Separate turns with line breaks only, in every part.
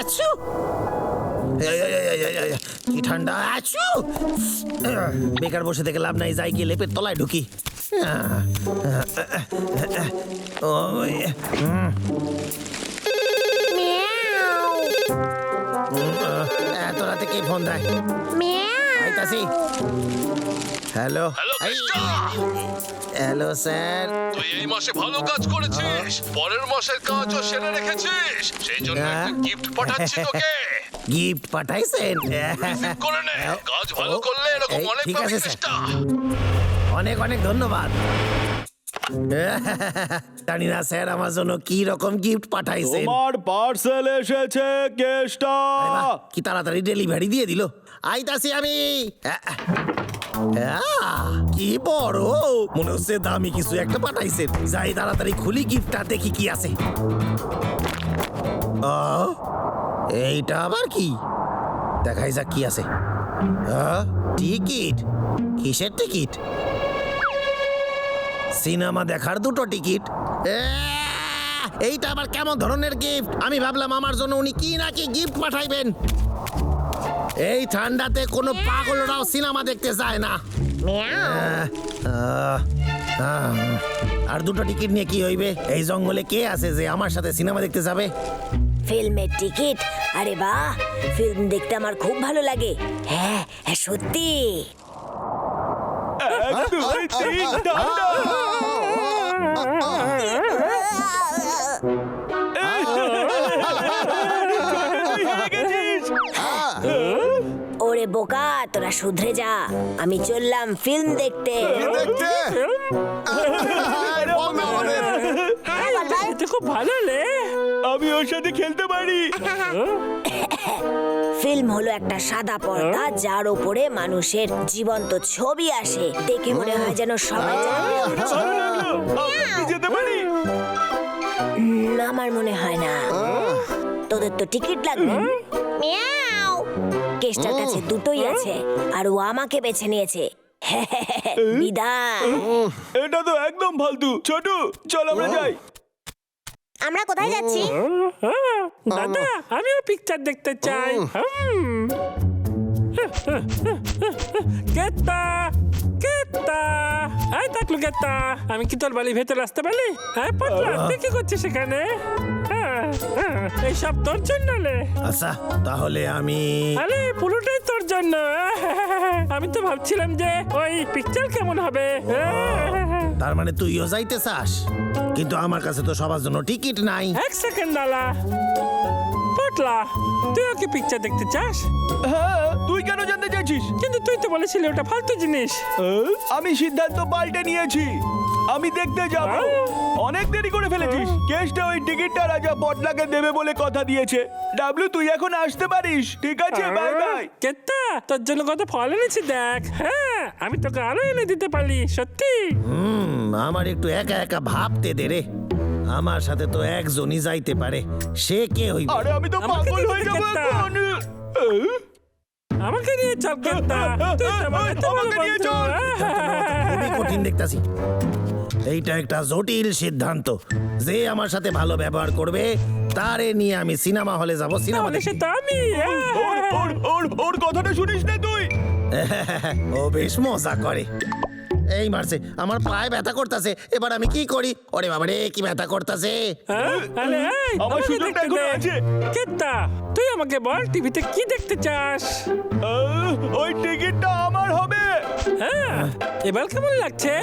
আছু কি ঠান্ডা, আছু। বেকার বসে থেকে লাভ নাই, যাই গিয়ে লেপের তলায় ঢুকি। এত রাতে কে ফোন দেয়? আইতাছি। Hello hello sir.
তুই এই মাসে ভালো কাজ করেছিস, পরের মাসের কাজও সেরে রেখেছিস, সেই জন্য একটা গিফট পাঠাচ্ছি তোকে।
গিফট পাঠাইছেন?
রিসিভ করে নে। কাজ ভালো করলে এরকম অনেক
ঠিক
পাবি
আছে
চেষ্টা।
অনেক অনেক ধন্যবাদ। জানি না স্যার আমার জন্য কি রকম গিফট পাঠাইছেন।
তোমার পার্সেল এসেছে কেষ্টা।
আরে বাহ, কি তাড়াতাড়ি ডেলিভারি দিয়ে দিল। আইতাছি আমি। কি বড়, মনে হচ্ছে দামি কিছু একটা পাঠাইছেন। যাই তাড়াতাড়ি খুলি গিফটটা, দেখি কি আছে। এইটা আবার কি? দেখাই যাক কি আছে। টিকিট? কিসের টিকিট? সিনেমা দেখার 2টো টিকিট। এইটা আবার কেমন ধরনের গিফট? আমি ভাবলাম আমার জন্য উনি কি নাকি গিফট পাঠাইবেন। এই ঠান্ডাতে কোনো পাগলরাও সিনেমা দেখতে যায় না। আর 2টো টিকিট নিয়ে কি হইবে? এই জঙ্গলে কে আছে যে আমার সাথে সিনেমা দেখতে যাবে?
ফিল্মের টিকিট? আরে বাহ, ফিল্ম দেখতে আমার খুব ভালো লাগে। হ্যাঁ হ্যাঁ, সত্যি।
1 2 3 ঠান্ডা।
ওরে বোকা, তোরা শুধরে যা, আমি চললাম ফিল্ম দেখতে।
খুব ভালো লে,
আমি ওর সাথে খেলতে পারি।
ফিল্ম হলো একটা সাদা পর্দা যার উপরে মানুষের জীবন্ত ছবি আসে। দেখে মনে হয় যেন সবাই
যেতে পারি।
আমার মনে হয় না। তোদের তো টিকিট লাগবে। কেষ্টার কাছে 2টোই আছে আর ও আমাকে বেছে নিয়েছে। বিদায়।
এটা তো একদম ফালতু। ছোট, চল আমরা যাই।
আমরা কোথায় যাচ্ছি?
দাদা আমিও পিকচার দেখতে চাই। কেতা কেতা, এই থাকলো কেতা, আমি কি তোর বাড়ির ভেতরে আসতে পারি? হ্যাঁ পাতলা, তুই কি করছিস এখানে? এইসব তোর জন্য লে।
আচ্ছা তাহলে আমি
আরে পুরোটাই তোর জন্য। আমি তো ভাবছিলাম যে ওই পিকচার কেমন হবে।
তার মানে তুইও যাইতে চাস? কিন্তু আমার কাছে তো সবার জন্য টিকিট নাই।
1 সেকেন্ড দালা, পাতলা তুইও কি পিকচার দেখতে চাস?
হ্যাঁ, তুই কেন জানতে চাইছিস?
কিন্তু তুই তো বলেছিলি ওটা ফালতু জিনিস।
আমি সিদ্ধান্ত পাল্টে নিয়েছি, আমি দেখতে যাব। অনেক দেরি করে ফেলেছিস। কেসটা ওই টিকিটটা রাজা পটলাকে দেবে বলে কথা দিয়েছে। ডাবলু, তুই এখন আসতে পারিস, ঠিক আছে? Bye bye.
কেতা, তোর জন্য কত ফল এনেছি দেখ। হ্যাঁ, আমি তোকে আরো এনে দিতে পারি, সত্যি।
আমার একটু একা একা ভাবতে দে রে। আমার সাথে তো একজনই যাইতে পারে, সে কে হইবে?
আরে আমি তো
আমাকে
পাগল
দিতে
হয়ে যাব
কেতা।
এখন।
আমাকে নিয়ে চল কেতা, তুই তো আমার এত ভালো
আমাকে নিয়ে
বন্ধু।
চল।
খুবই কঠিন দেখতাছি। এইটা একটা জটিল সিদ্ধান্ত। যে আমার সাথে ভালো ব্যবহার করবে তারে নিয়ে আমি সিনেমা হলে যাব, সিনেমা
তাহলে সে
দেখতে।
তো আমি।
ওর কথাটা শুনিস না তুই?
ও বেশ মজা করে। এই মারছে, আমার পায়ে ব্যথা করতেছে। এবার আমি কি করি? ওরে বাবা রে, কি ব্যথা করতেছে।
আরে এই,
আমার
আমাকে
সুযোগটা
দেখতে
এখনো
দে।
আছে।
কেতা, তুই আমাকে বল টিভিতে কি দেখতে চাস?
ওই টিকিটটা আমার হবে।
হ্যাঁ, এবার কেমন লাগছে?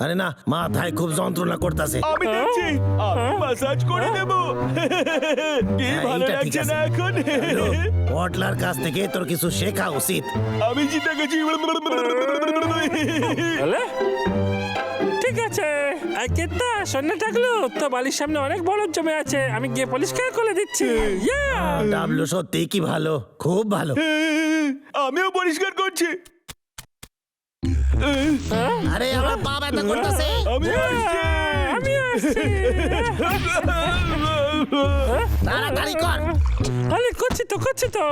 আরে না, মাথায় খুব যন্ত্রণা করতেছে।
আমি দেখছি, আমি ম্যাসাজ করে দেব। কি ভালো
এইটা ঠিক
লাগছে
আছে।
না এখন?
পটলার কাছ থেকে তোর কিছু শেখা উচিত।
আমি জিতে গেছি।
বলে? ঠিক আছে। আর কেতা, সন্ধ্যা থাকলো তো বাড়ির সামনে অনেক বড় জমে আছে, আমি গিয়ে পরিষ্কার করে দিচ্ছি।
ডাবলু সত্যি কি ভালো, খুব ভালো।
আমিও পরিষ্কার করছি।
আরে আমার পা ব্যথা করতেছে।
আমি আসছি।
আমি আসছি।
তাড়াতাড়ি কর।
আরে করছি তো।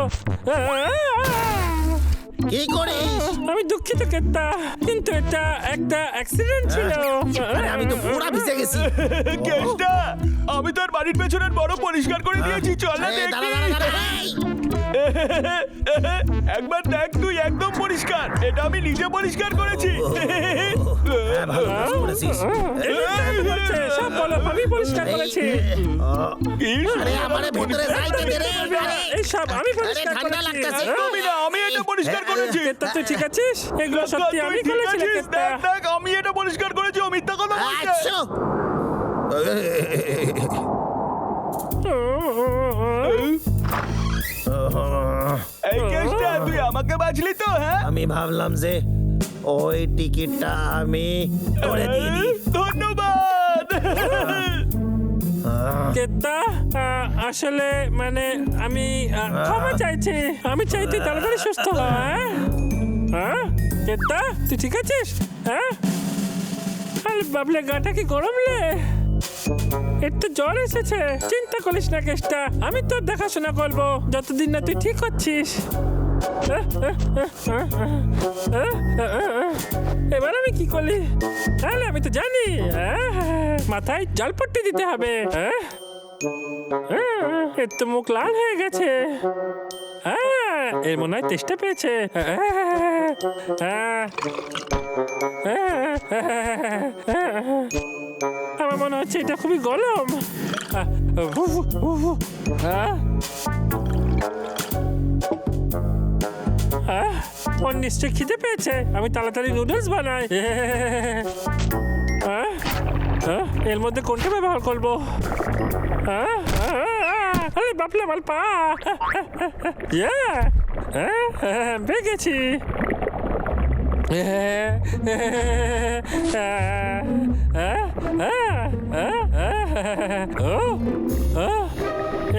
কি করিস?
আমি দুঃখিত কেত্তা, কিন্তু এটা একটা অ্যাক্সিডেন্ট ছিল।
আরে আমি তো পুরা ভিজে গেছি।
কেষ্টা, আমি তোর বাড়ির পেছনের বড় পরিষ্কার করে দিয়েছি, চল না
এই, দাঁড়া,
দেখবি।
দাঁড়া, দাঁড়া, এই।
একবার দেখ, তুই একদম পরিষ্কার। এটা আমি নিজে পরিষ্কার করেছি।
হ্যাঁ, ভালো কাজ করেছিস।
সব বলো, আমি পরিষ্কার করেছি।
আরে আমারে ভিতরে যাইতে দে রে। আরে,
এইসব আমি
আরে
পরিষ্কার
ঠান্ডা
করেছি।
লাগতেছে।
আমি না, আমি এটা পরিষ্কার করেছি।
কেত্তা, তুই ঠিক আছিস? এগুলো সত্যি আমি
তুই ঠিক
করেছি
আছিস?
কেত্তা।
দেখ, দেখ, আমি এটা পরিষ্কার করেছি, ও মিথ্যা কথা বলছে।
আচ্ছা।
এই কেষ্টা, তুই আমাকে বাঁচলি তো, হ্যাঁ?
আমি ভাবলাম যে ওই টিকিটটা আমি করে দিয়ে দিই।
ধন্যবাদ।
কেত্তা, আসলে মানে আমি ক্ষমা চাইছি। আমি চাই তুই তাড়াতাড়ি সুস্থ হ। হ্যাঁ কেত্তা, তুই ঠিক আছিস? হ্যাঁ, আরে বাবলে, গাটা কি গরম লে? একটু জ্বর এসেছে। চিন্তা করিস না কেষ্টা, আমি তোর দেখাশোনা করবো যতদিন না তুই ঠিক হচ্ছিস। এবার আমি কি করলি? তাহলে আমি তো জানি, মাথায় জলপট্টি দিতে হবে। এর তো মুখ লাল হয়ে গেছে। এর মনে হয় তেষ্টা পেয়েছে। আমার মনে হচ্ছে এটা খুবই গরম। ওর নিশ্চয় খিদে পেয়েছে। আমি তাড়াতাড়ি নুডলস বানাই। এর মধ্যে কোনটা ব্যবহার করবো? আরে বাপলে আমার পা। পেয়ে গেছি।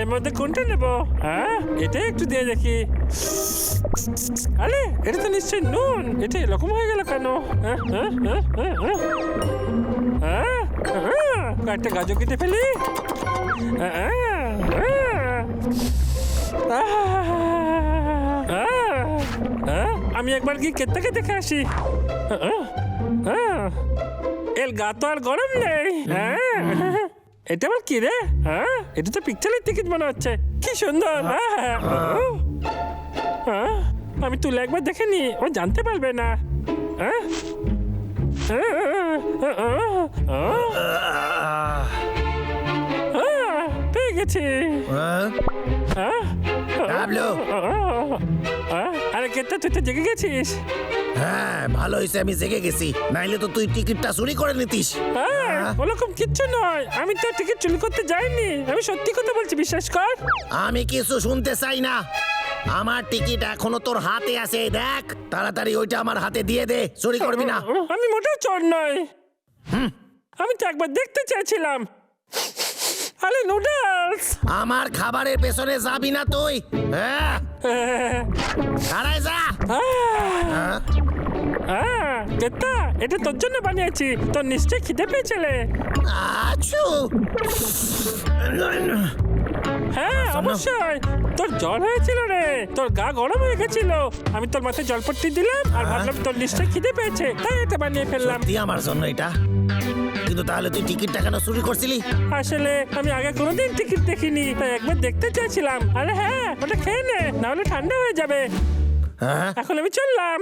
এর মধ্যে কোনটা নেব? এটা একটু দিয়ে দেখি। আরে এটা তো নিশ্চয়ই নুন। এটা এরকম হয়ে গেল কেন? একটা গাজর কেটে ফেলি। আমি একবার কি কেত্তাকে দেখে আসি। এর গা তো আর গরম নেই। এটা আবার কি রে? এটা তো পিকচারের টিকিট মনে হচ্ছে। কি সুন্দর। আমি তুলে একবার দেখে নি, ও জানতে পারবে না। পেয়ে গেছি।
ডাবলু,
আরে কেত্তা, তুই তো জেগে গেছিস।
হ্যাঁ ভালো হয়েছে আমি জেগে গেছি, নাইলে তো তুই টিকিটটা চুরি করে নিতিস।
ওরকম কিচ্ছু নয়, আমি তো টিকিট চুরি করতে যাইনি। আমি সত্যি কথা বলছি, বিশ্বাস কর।
আমি কিছু শুনতে চাই না। আমার টিকিট এখনো তোর হাতে আছে, দেখ তাড়াতাড়ি ওইটা আমার হাতে দিয়ে দে। চুরি করবি না।
আমি মোটেও চোর নই। আমি তো একবার দেখতে চাইছিলাম। আরে নুডলস।
আমার খাবারের পেছনে যাবি না তুই। হ্যাঁ দাঁড়ায় যা।
কেত্তা, এটা তোর জন্য বানিয়েছি। তোর নিশ্চয় খিদে পেয়েছিলে।
আছু।
হ্যাঁ অবশ্যই, তোর জ্বর হয়েছিল রে, তোর গা গরম হয়ে গেছিল। আমি তোর মাথায় জলপট্টি দিলাম আর ভাবলাম তোর নিশ্চয় খিদে পেয়েছে, তাই এটা বানিয়ে ফেললাম।
তুই আমার জন্য এটা, কিন্তু তাহলে তুই টিকিটটা কেন চুরি করছিলি?
আসলে আমি আগে কোনোদিন টিকিট দেখিনি, তাই একবার দেখতে চাইছিলাম। আরে হ্যাঁ, ওটা খেয়ে নে, না হলে ঠান্ডা হয়ে যাবে।
হ্যাঁ
এখন আমি চললাম।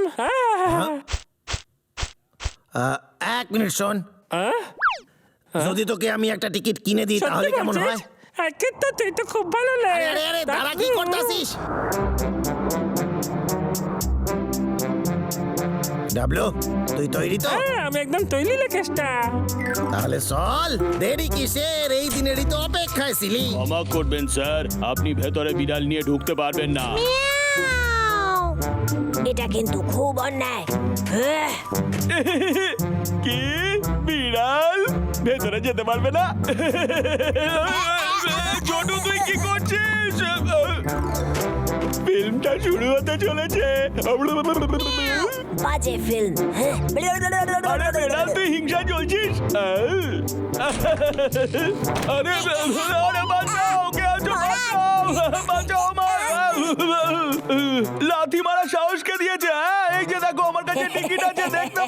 এক মিনিট শোন, যদি তোকে আমি একটা টিকিট কিনে দিই তাহলে কেমন হয়?
কিন্তু তুই তো খুব ভালো লাগে।
আরে আরে দাঁড়া, কি করতেছিস? ডাবলু, তুই তৈরি তো?
আমি একদম তৈরি লেকেশটা।
তাহলে চল, দেরি কিসের? এই দিনেরই তো অপেক্ষায় ছিলি।
ক্ষমা করবেন স্যার, আপনি ভেতরে বিড়াল নিয়ে ঢুকতে পারবেন না।
এটা কিন্তু খুব অন্যায়।
কি বিড়াল ভেতরে যেতে পারবে না? ছোটু, তুই কি করছিস? ফিল্মটা শুরু হতে চলেছে।
বাজে ফিল্ম।
আরে বিড়াল, তুই হিংসা চলছিস? আরে আরে বাঁচাও, কে আছো? বাঁচাও, বাঁচাও আমার। লাথি মারা সাহস কে দিয়েছে? টিকিট আছে দেখতে